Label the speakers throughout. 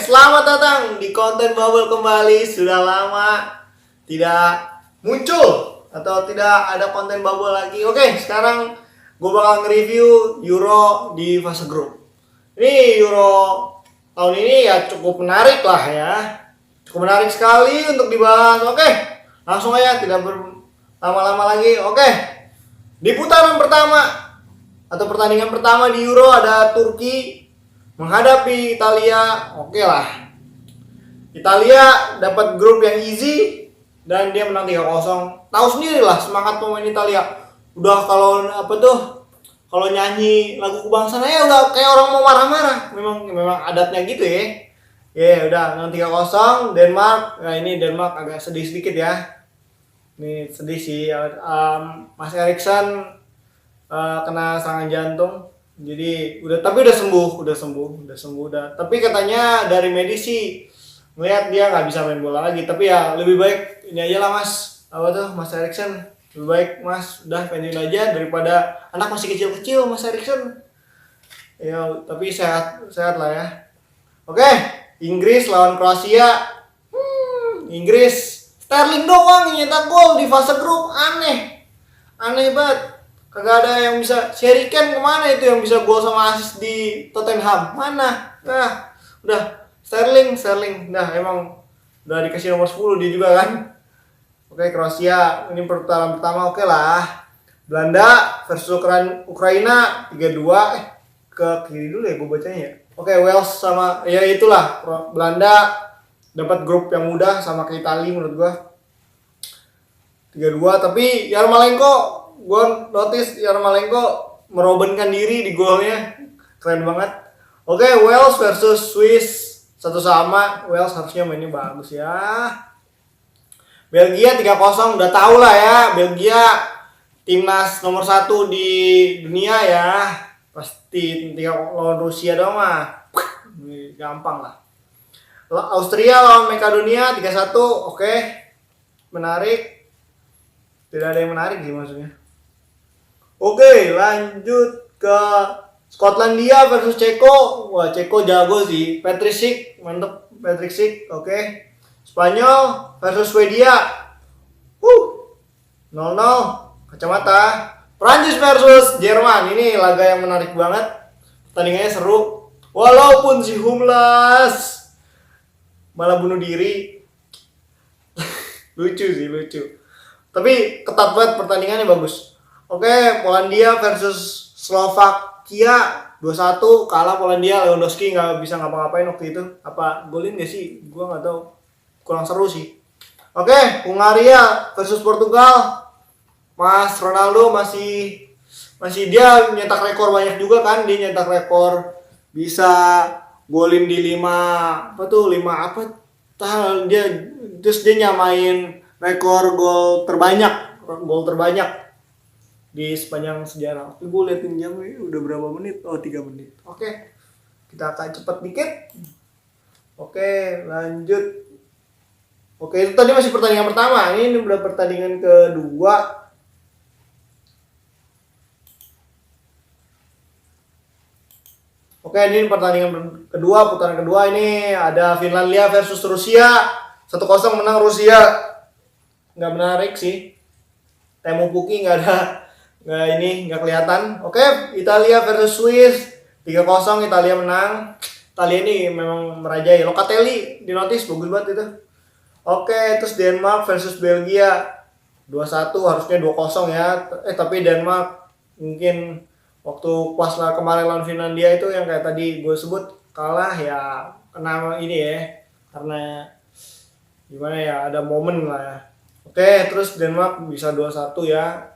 Speaker 1: selamat datang di konten Bubble kembali. Sudah lama tidak muncul atau tidak ada konten Bubble lagi. Oke, sekarang gue bakal nge-review Euro di fase grup. Ini Euro tahun ini ya cukup menarik lah ya. Cukup menarik sekali untuk dibahas. Oke, langsung aja, tidak berlama-lama lagi. Oke, di putaran pertama atau pertandingan pertama di Euro ada Turki menghadapi Italia. Oke lah, Italia dapat grup yang easy dan dia menang 3-0. Tahu sendiri lah semangat pemain Italia. Udah kalau kalau nyanyi lagu kebangsaan ya udah kayak orang mau marah-marah. Memang adatnya gitu ya. Ya udah menang 3-0 Denmark. Nah ini Denmark agak sedih sedikit ya. Ini sedih sih. Mas Eriksen kena serangan jantung. Jadi tapi udah sembuh. Tapi katanya dari medis sih melihat dia nggak bisa main bola lagi. Tapi ya lebih baik ini aja lah Mas Eriksen. Lebih baik Mas udah pensiun aja daripada anak masih kecil Mas Eriksen. Ya tapi sehat lah ya. Oke, Inggris lawan Kroasia. Inggris Sterling doang yang nyetak gol di fase grup, aneh banget. Kagak ada yang bisa. Harry Kane kemana itu yang bisa gol sama assist di Tottenham? Mana? Nah, udah Sterling. Nah, emang udah dikasih nomor 10 dia juga kan. Oke, Kroasia ini putaran pertama oke lah. Belanda versus Ukraina 3-2. Ke kiri dulu ya gue bacanya. Oke, Wales sama ya itulah. Belanda dapat grup yang mudah sama ke Italia menurut gua. 3-2 tapi Yarmolenko, gue notice Yarmolenko merobenkan diri di golnya, keren banget. Oke, Wales versus Swiss 1-1. Wales harusnya mainnya bagus ya. Belgia 3-0, udah tau lah ya, Belgia timnas nomor 1 di dunia ya. Pasti tinggal lawan Rusia doang mah, gampang lah. Austria lawan Makedonia 3-1, oke, menarik. Tidak ada yang menarik sih maksudnya. Oke, lanjut ke Skotlandia versus Ceko. Wah, Ceko jago sih. Patrick Schick, mantep Patrick Schick. Oke. Spanyol versus Swedia. 0-0 kacamata. Prancis versus Jerman. Ini laga yang menarik banget. Pertandingannya seru. Walaupun si Hummels malah bunuh diri. lucu. Tapi ketat banget, pertandingannya bagus. Oke, Polandia versus Slovakia 2-1, kalah Polandia. Lewandowski nggak bisa ngapa-ngapain waktu itu. Apa golin nggak sih? Gua nggak tahu. Kurang seru sih. Oke, Hungaria versus Portugal. Mas Ronaldo masih dia nyetak rekor banyak juga kan. Dia nyetak rekor bisa golin di 5 apa? Terus dia nyamain rekor gol terbanyak di sepanjang sejarah. Tapi gue liatin jamnya udah berapa menit? Oh, 3 menit. Oke. Kita akan cepat dikit. Oke, lanjut. Oke, itu tadi masih pertandingan pertama. Ini udah pertandingan kedua. Oke, ini pertandingan kedua, putaran kedua. Ini ada Finlandia versus Rusia. 1-0 menang Rusia. Nggak menarik sih. Temu Puki nggak kelihatan. Oke, Italia versus Swiss 3-0, Italia menang. Italia ini memang merajai. Locatelli di notice bagus banget itu. Oke, terus Denmark versus Belgia 2-1, harusnya 2-0 ya. Tapi Denmark mungkin waktu pas lah kemarin lawan Finlandia itu yang kayak tadi gue sebut kalah ya, kena ini ya, karena gimana ya, ada momen lah ya. Oke, terus Denmark bisa 2-1 ya.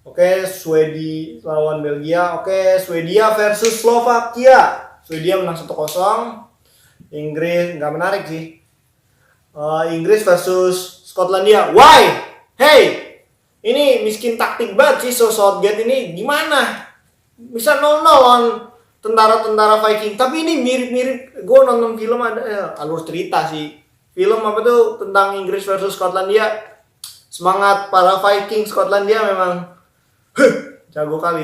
Speaker 1: Oke, Swedia lawan Belgia. Oke, Swedia versus Slovakia. Swedia menang 1-0. Inggris nggak menarik sih. Inggris versus Skotlandia. Why? Hey, ini miskin taktik banget sih Southgate ini. Gimana? Bisa 0-0 lawan tentara Viking. Tapi ini mirip-mirip. Gue nonton film ada alur cerita sih. Film apa tuh tentang Inggris versus Skotlandia. Semangat para Viking Skotlandia memang jago kali.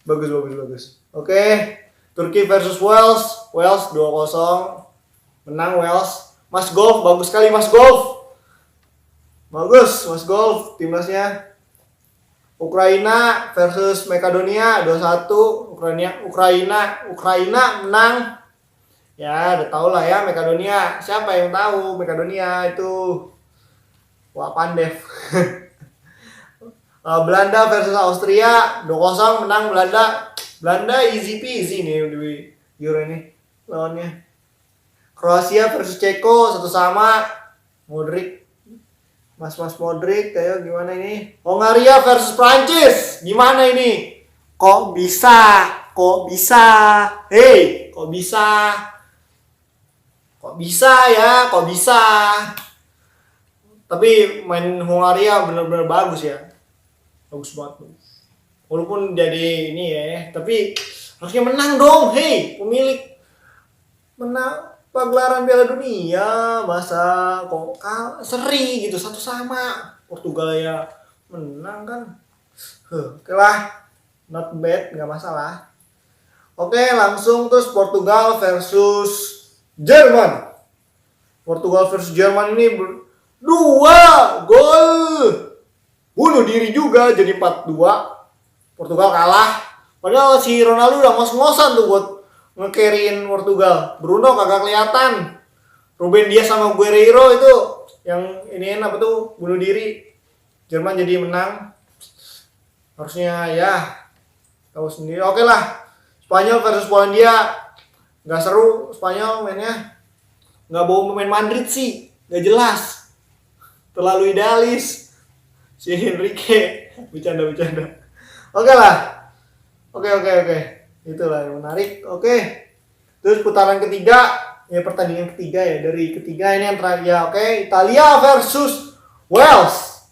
Speaker 1: Bagus. Oke, Turki versus Wales 2-0. menang Wales. Mas Golf, bagus sekali Mas Golf. Bagus Mas Golf timnasnya. Ukraina versus Makedonia 2-1. Ukraina menang. Ya, udah tau lah ya Makedonia. Siapa yang tahu Makedonia itu? Wah, Pandev. Belanda versus Austria 2-0 menang Belanda. Belanda easy peasy nih di Euro ini lawannya. Kroasia versus Ceko 1-1. Modric. Mas Modric kayak gimana ini? Hongaria versus Prancis. Gimana ini? Kok bisa? Hei, kok bisa? Kok bisa? Tapi main Hongaria benar-benar bagus ya. Bagus banget. Walaupun jadi ini ya, tapi harusnya menang dong. Hei, pemilik menang pagelaran Piala Dunia, masa kok seri gitu 1-1. Portugal ya menang kan. Oke lah, not bad, nggak masalah. Oke, langsung terus Portugal versus Jerman. Portugal versus Jerman ini 2 gol. Bunuh diri juga jadi 4-2. Portugal kalah. Padahal si Ronaldo udah ngos-ngosan tuh buat nge-carryin Portugal. Bruno kagak kelihatan. Ruben Dias sama Guerreiro itu yang ini apa tuh bunuh diri. Jerman jadi menang. Harusnya ya tahu sendiri. Oke lah. Spanyol versus Polandia. Nggak seru Spanyol mainnya. Nggak bawa pemain Madrid sih. Nggak jelas. Terlalu idealis. Si Enrique. Bercanda. Oke lah. Oke. Itulah yang menarik. Oke. Terus putaran ketiga. Ya pertandingan ketiga ya. Dari ketiga ini yang terakhir ya. Oke. Italia versus Wales.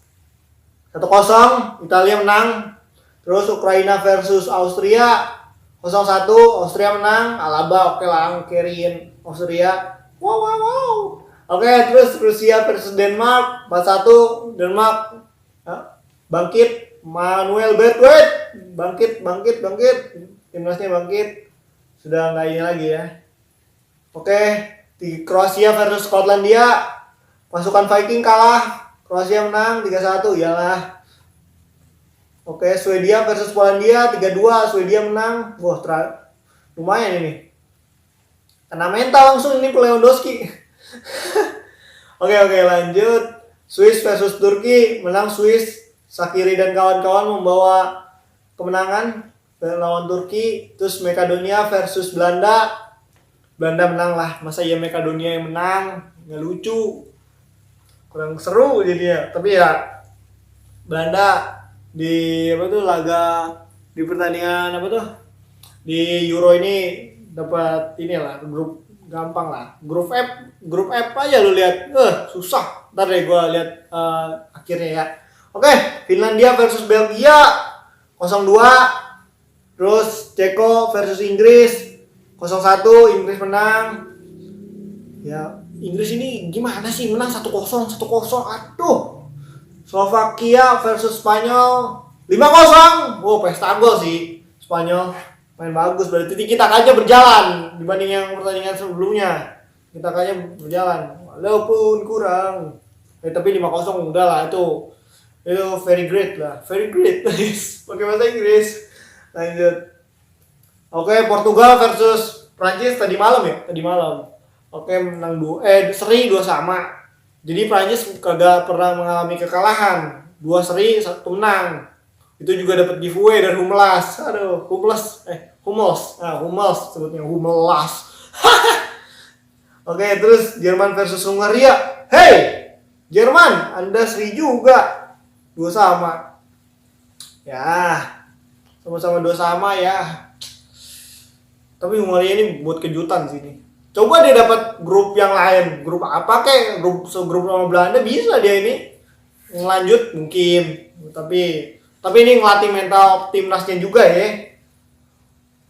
Speaker 1: 1-0. Italia menang. Terus Ukraina versus Austria. 0-1, Austria menang. Alaba oke lah, carryin Austria. Wow. Oke, terus Rusia versus Denmark. 4-1, Denmark bangkit. Manuel Braithwaite bangkit. Timnasnya bangkit. Sudah nggak ini lagi ya. Oke, di Kroasia versus Skotlandia. Pasukan Viking kalah. Kroasia menang 3-1, iyalah. Oke, Swedia versus Polandia 3-2, Swedia menang. Wah, lumayan ini. Kena mental langsung ini Lewandowski. Oke, lanjut. Swiss versus Turki, menang Swiss. Sakiri dan kawan-kawan membawa kemenangan lawan Turki. Terus Makedonia versus Belanda. Belanda menang lah. Masa ya Makedonia yang menang? Nggak lucu. Kurang seru jadinya. Tapi ya Belanda di laga di pertandingan di Euro ini dapat inilah grup gampang lah, grup F aja lu lihat, susah. Ntar deh gue lihat akhirnya ya. Oke, Finlandia versus Belgia 0-2. Terus Ceko versus Inggris 0-1, Inggris menang. Ya Inggris ini gimana sih menang 1-0. Aduh. Slovakia versus Spanyol 5-0. Pesta gol sih Spanyol. Main bagus, berarti kita aja berjalan dibanding yang pertandingan sebelumnya. Kita aja berjalan walaupun kurang. Tapi 5-0 udah lah, itu very great lah. Very great. Pakai bahasa Inggris. Lanjut. Oke, Portugal versus Prancis tadi malam. Oke, menang seri 2-2. Jadi Prancis kagak pernah mengalami kekalahan. 2 seri, 1 menang. Itu juga dapat giveaway dari Hummels. Hummels sebutnya Hummels. Oke, terus Jerman versus Hungaria. Hey, Jerman, Anda seri juga. 2-2. Ya, sama-sama 2-2 ya. Tapi Hungaria ini buat kejutan sih nih. Coba dia dapat grup yang lain, grup apa kek, grup sama Belanda bisa dia ini ngelanjut mungkin. Tapi ini ngelatih mental timnasnya juga ya.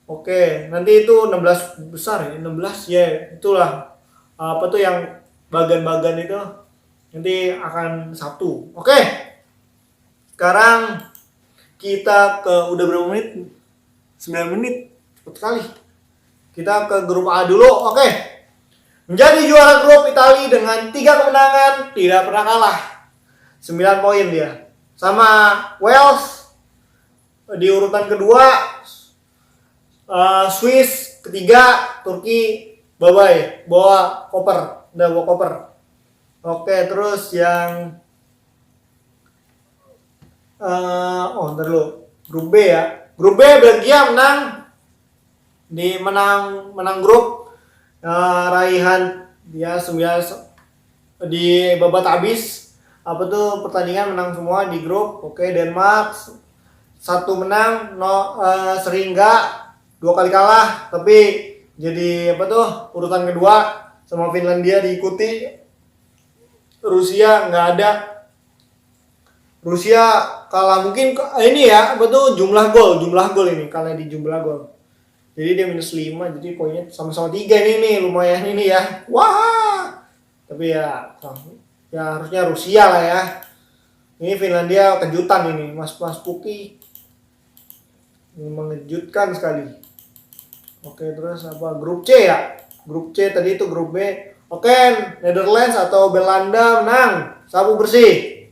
Speaker 1: Oke, nanti itu 16 besar ya, 16 ya, itulah yang bagan-bagan itu nanti akan Sabtu. Oke. Sekarang kita udah berapa menit? 9 menit. Cepet sekali. Kita ke grup A dulu. Oke. Menjadi juara grup Italia dengan 3 kemenangan, tidak pernah kalah. 9 poin dia. Sama Wales di urutan kedua, Swiss ketiga, Turki bye-bye, bawa koper, udah bawa koper. Oke, terus yang ntar dulu. Grup B ya. Grup B Belgia menang grup, raihan dia 9 di babak habis. Apa tuh pertandingan menang semua di grup. Oke, Denmark 1 menang, seri enggak, 2 kali kalah, tapi jadi apa tuh urutan kedua, sama Finlandia diikuti. Rusia nggak ada. Rusia kalah mungkin ini ya, betul jumlah gol ini kalah di jumlah gol. Jadi dia -5, jadi poinnya sama-sama 3 ini lumayan ini ya. Wah. Tapi ya harusnya Rusia lah ya. Ini Finlandia kejutan ini, Mas Puki. Ini mengejutkan sekali. Oke, terus apa? Grup C ya. Grup C tadi itu grup B. Oke, Netherlands atau Belanda menang, sapu bersih.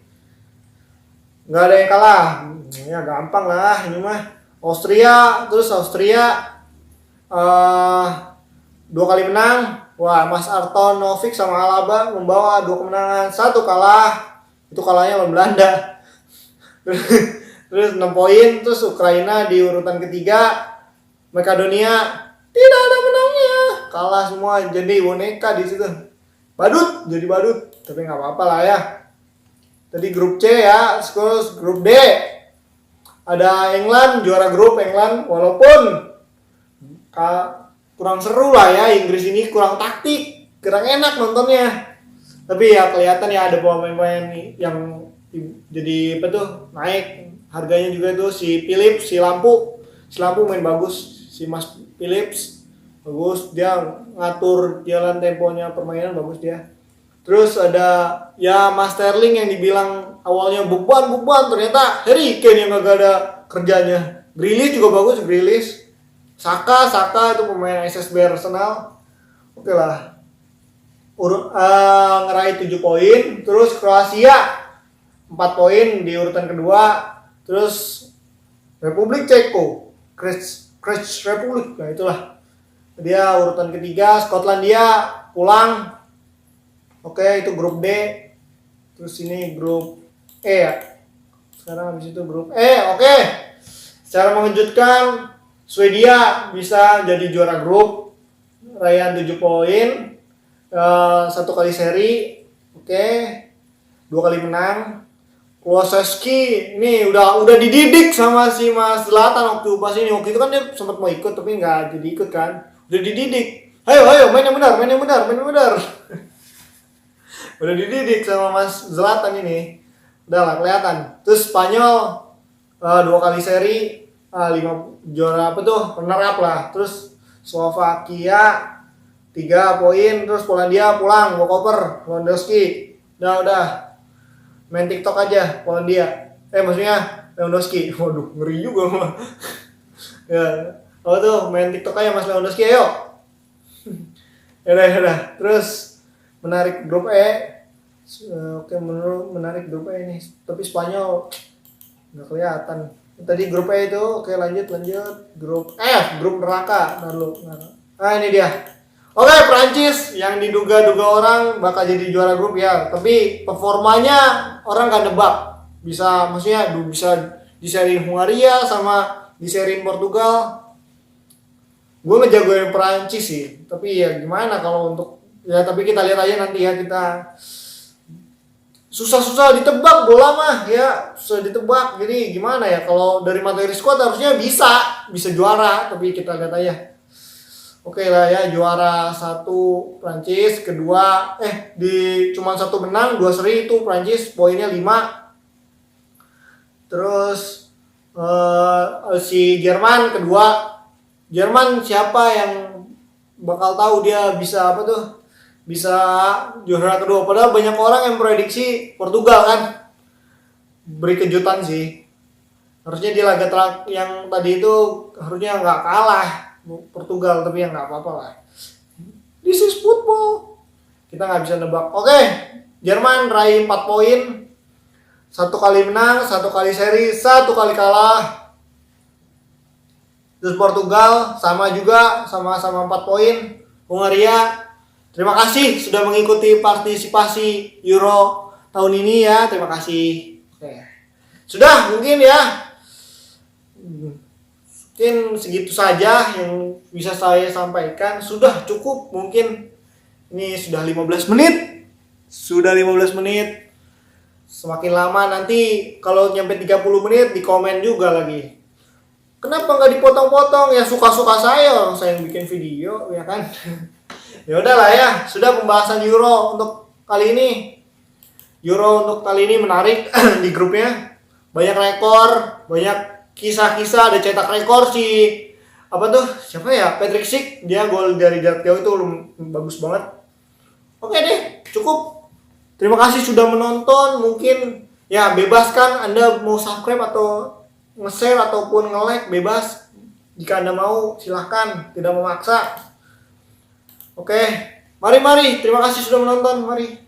Speaker 1: Nggak ada yang kalah. Ya gampang lah ini mah. Austria 2 kali menang. Wah, Mas Arton Novik sama Alaba membawa 2 kemenangan, 1 kalah. Itu kalahnya lawan Belanda. Terus 6 poin. Terus Ukraina di urutan ketiga. Makedonia tidak ada menangnya, kalah semua, jadi boneka di situ. Jadi badut, tapi nggak apa-apa lah ya. Tadi grup C ya, terus grup D ada England, juara grup England, walaupun kurang seru lah ya, Inggris ini kurang taktik, kurang enak nontonnya. Tapi ya kelihatan ya ada pemain-pemain yang jadi apa tuh naik harganya juga tuh, si Philips, si Lampu main bagus, si Mas Philips bagus, dia ngatur jalan temponya permainan bagus dia. Terus ada ya Mas Sterling yang dibilang awalnya beban, ternyata Harry Kane yang gak ada kerjanya. Grealish juga bagus, Saka itu pemain SSB Arsenal. Oke lah. Ngeraih 7 poin. Terus Kroasia 4 poin di urutan kedua. Terus Republik Ceko, Czech Republic, nah itulah dia urutan ketiga. Skotlandia pulang. Oke, itu grup D. Terus ini grup E ya. Sekarang habis itu grup E. Oke. Secara mengejutkan Swedia bisa jadi juara grup, raihan 7 poin, 1 kali seri. Oke. 2 kali menang. Kulusevski ini udah dididik sama si Mas Zlatan waktu itu kan dia sempat mau ikut tapi nggak jadi ikut kan. Udah dididik. Ayo main yang benar. Udah dididik sama Mas Zlatan ini. Udah lah kelihatan. Terus Spanyol 2 kali seri, 5 juara apa tuh? Runner up lah. Terus Slovakia 3 poin, terus Polandia pulang bawa koper, Lewandowski. Udah. Main TikTok aja Polandia. Maksudnya Lewandowski. Waduh, ngeri juga mah. Ya. Tuh main TikTok aja Mas Lewandowski, ayo. Ya. Terus menarik grup E. Oke, menarik grup E ini. Tapi Spanyol nggak kelihatan. Tadi grup E itu. Oke, lanjut. Grup F, grup neraka. Ini dia. Oke, Prancis yang diduga-duga orang bakal jadi juara grup ya, tapi performanya orang gak nebak. Maksudnya bisa di seri Hungaria sama di seri Portugal. Gue ngejagoin Prancis sih, tapi ya gimana kalau untuk ya, tapi kita lihat aja nanti ya. Kita susah ditebak bola mah ya, susah ditebak. Jadi gimana ya, kalau dari materi squad harusnya bisa juara, tapi kita lihat aja. Oke lah ya, juara 1 Prancis, kedua cuma 1 menang, 2 seri itu Prancis, poinnya 5. Terus si Jerman kedua. Jerman siapa yang bakal tahu dia bisa bisa juara kedua, padahal banyak orang yang prediksi Portugal kan. Beri kejutan sih. Harusnya di laga yang tadi itu harusnya nggak kalah Portugal, tapi ya nggak apa-apa lah. This is football. kita nggak bisa nebak. Oke, Jerman raih 4 poin, 1 kali menang, 1 kali seri, 1 kali kalah. Terus Portugal sama juga, sama-sama 4 poin. Hungaria, terima kasih sudah mengikuti partisipasi Euro tahun ini ya, terima kasih. Oke. Sudah mungkin ya. Mungkin segitu saja yang bisa saya sampaikan. Sudah cukup mungkin. Ini sudah 15 menit. Sudah 15 menit. Semakin lama nanti kalau nyampe 30 menit di komen juga lagi. Kenapa nggak dipotong-potong? Ya suka-suka saya, orang saya yang bikin video, ya kan? Ya udahlah ya, sudah pembahasan Euro untuk kali ini. Euro untuk kali ini menarik di grupnya. Banyak rekor, banyak kisah-kisah, ada cetak rekor si apa tuh? Siapa ya? Patrick Schick, dia gol dari jarak jauh itu bagus banget. Oke deh, cukup. Terima kasih sudah menonton. Mungkin ya bebaskan Anda mau subscribe atau nge-share ataupun nge-like, bebas. Jika Anda mau silahkan, tidak memaksa. Oke, mari. Terima kasih sudah menonton. Mari.